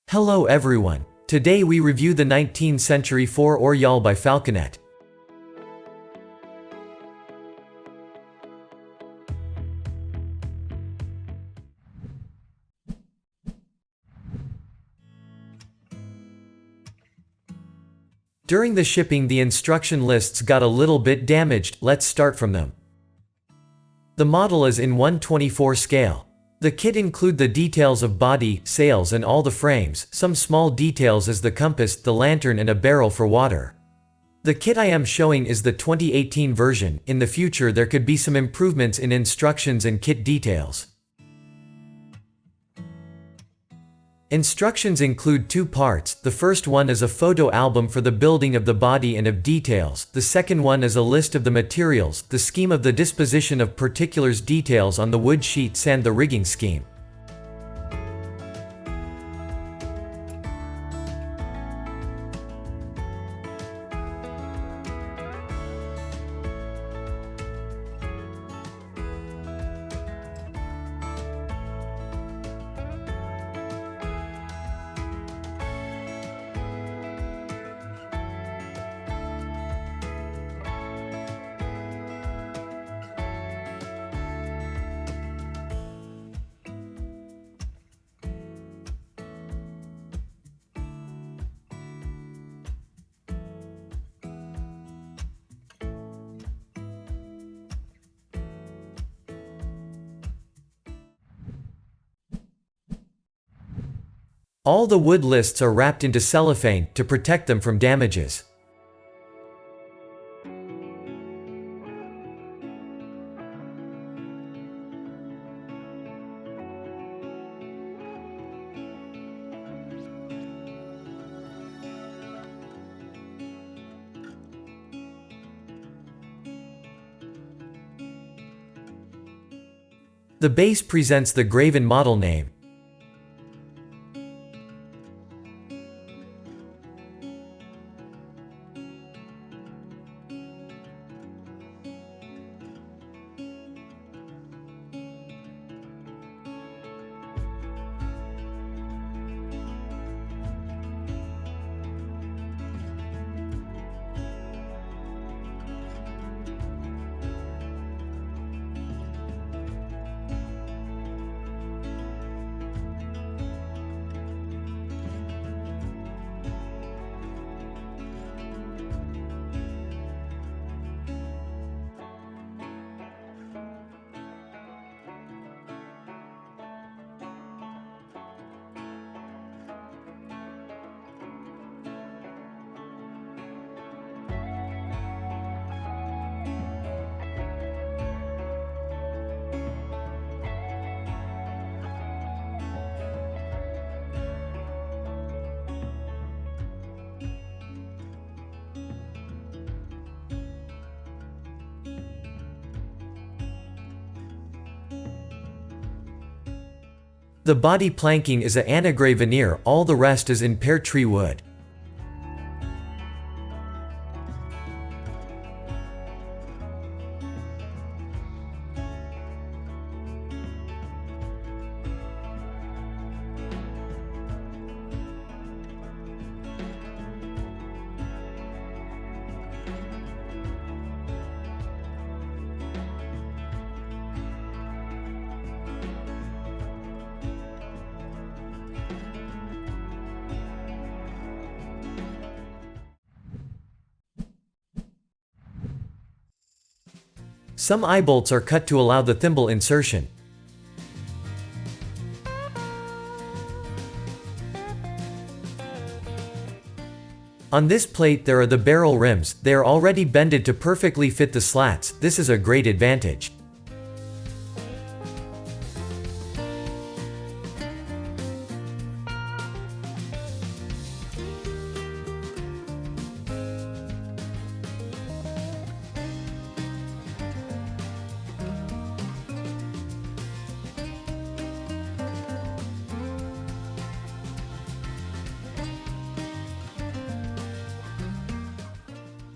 Hello everyone. Today we review the 19th century 4-oar yawl by Falconet. During the shipping, the instruction lists got a little bit damaged. Let's start from them. The model is in 1/24 scale. The kit include the details of body, sails and all the frames, some small details as the compass, the lantern and a barrel for water. The kit I am showing is the 2018 version. In the future there could be some improvements in instructions and kit details. Instructions include two parts. The first one is a photo album for the building of the body and of details. The second one is a list of the materials, the scheme of the disposition of particulars, details on the wood sheets and the rigging scheme. All the wood lists are wrapped into cellophane to protect them from damages. The base presents the graven model name. The body planking is a anagray veneer, all the rest is in pear tree wood. Some eye bolts are cut to allow the thimble insertion. On this plate there are the barrel rims. They are already bended to perfectly fit the slats. This is a great advantage.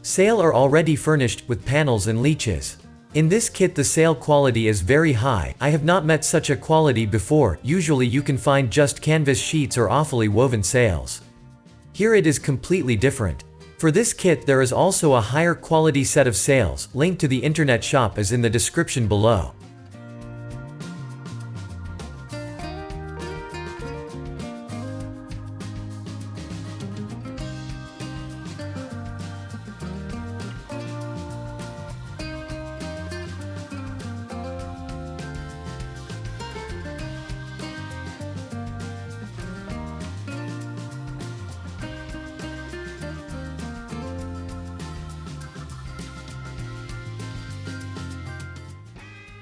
Sail are already furnished with panels and leeches. In this kit the sail quality is very high. I have not met such a quality before. Usually you can find just canvas sheets or awfully woven sails. Here it is completely different. For this kit there is also a higher quality set of sails. Link to the internet shop is in the description below.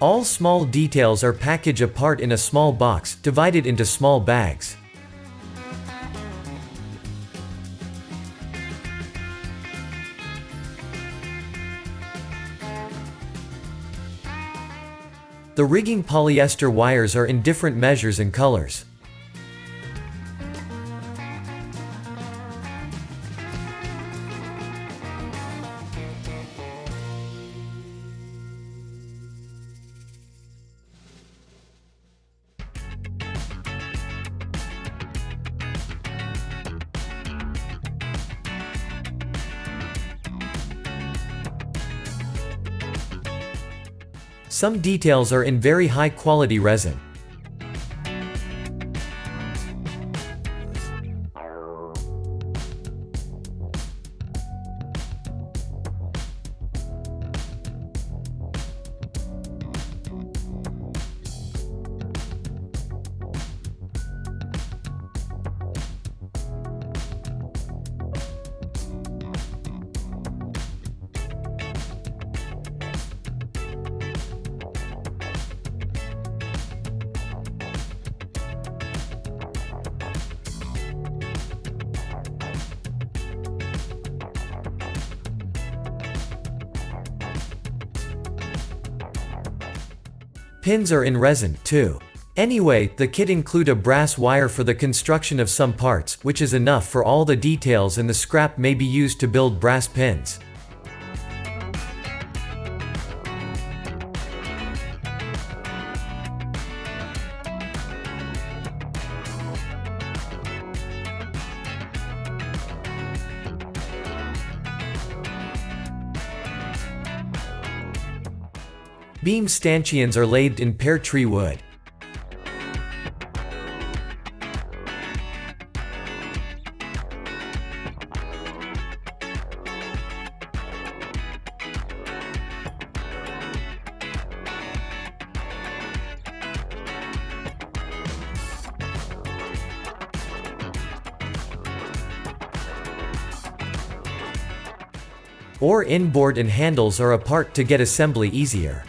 All small details are packaged apart in a small box, divided into small bags. The rigging polyester wires are in different measures and colors. Some details are in very high quality resin. Pins are in resin, too. Anyway, the kit include a brass wire for the construction of some parts, which is enough for all the details, and the scrap may be used to build brass pins. Beam stanchions are laid in pear tree wood. Oar inboard and handles are apart to get assembly easier.